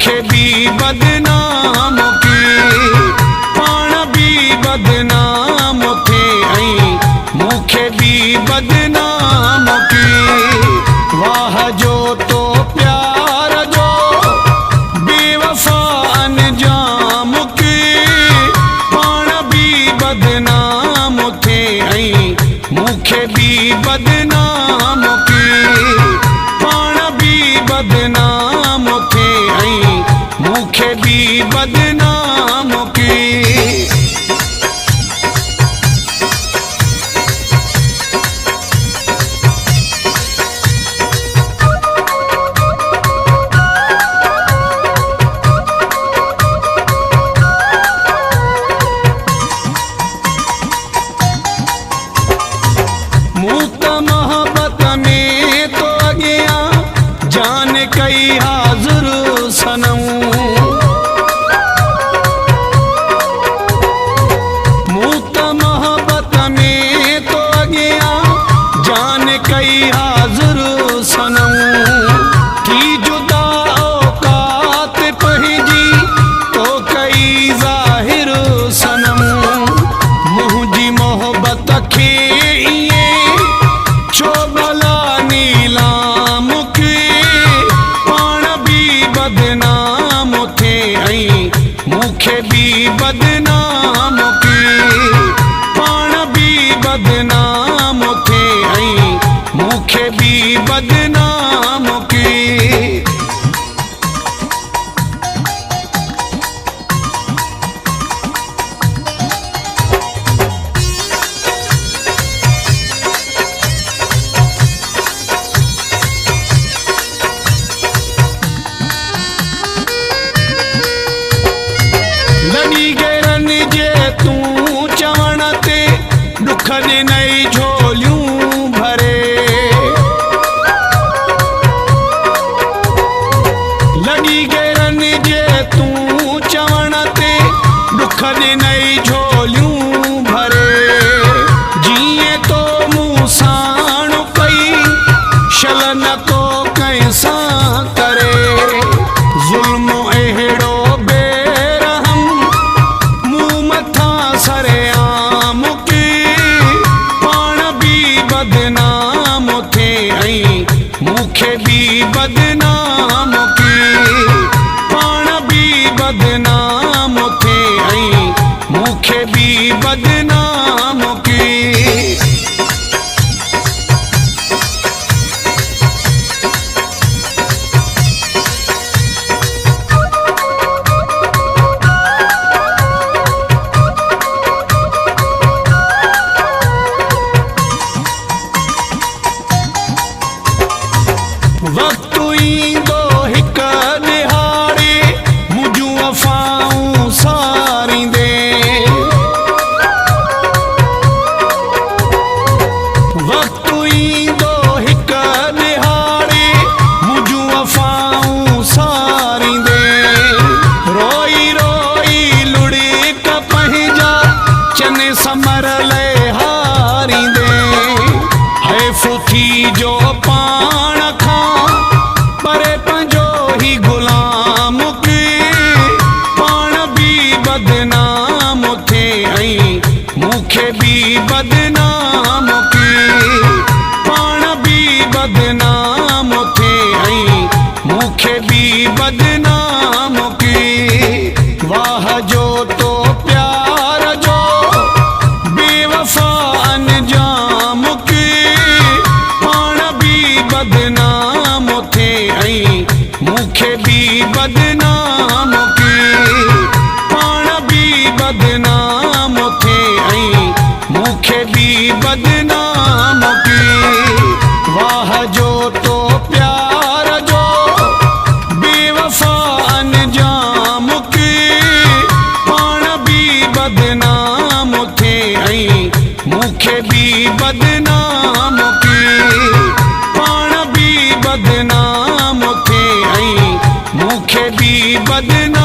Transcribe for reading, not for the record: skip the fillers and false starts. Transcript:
मूंखे भी बदनाम की पाण भी बदनाम थे मूंखे भी बदनाम की वाह जो तो प्यार जो बेवफा अनजाम की पाण भी बदनाम थे मूंखे भी बदनाम की पाण भी बदनाम थे मूंखे भी बदनाम की मोहब्बत में तो गया जान कई हाजुर सनम मोहब्बत में तो गया जान कई हाजुर सनम की जुदा औकात पहजी तो कई जाहिर सनम मुझी मोहब्बत खे चोबला नीलाम के पाण भी बदनाम थे मूंखे भी बदनाम की पाण भी बदनाम थे मूंखे भी बदनाम की लगी गेरन जे तू चवण ते दुख नई झोलियूं भरे लगी गेरन जे तू चवण ते दुख नई झोलियूं भरे जीअं तो मूं साण कई शल न को कंहिंसां करे ज़ुल्म अहिड़ो सरेआम की पाण भी बदनाम थे मूंखे भी बदनाम की पाण भी बदनाम थे मूंखे भी बदनाम की वक्त ईंदो हिक दिहाड़े मुंहिंजूं वफ़ाऊं सारींदे वक्त ईंदो हिक दिहाड़े मुंहिंजूं वफ़ाऊं सारींदे रोई रोई लुड़िक पंहिंजा चने समर ले हारींदे हैफ़ थी जो पाण परे पंजो ही गुलाम की पाण भी बदनाम थे मूंखे भी बदनाम की पाण भी बदनाम थे मूंखे भी बदनाम की वाह जो तो प्यार जो बेवफा अनजाम की पाण भी बदनाम थे मूंखे भी बदनाम की पाण भी बदनाम थे मूंखे भी बदनाम की वाह जो तो प्यार जो बेवफा अनजाम की पाण भी बदनाम थे मूंखे भी बदनाम की पाण भी बदनाम थे मूंखे भी बदनाम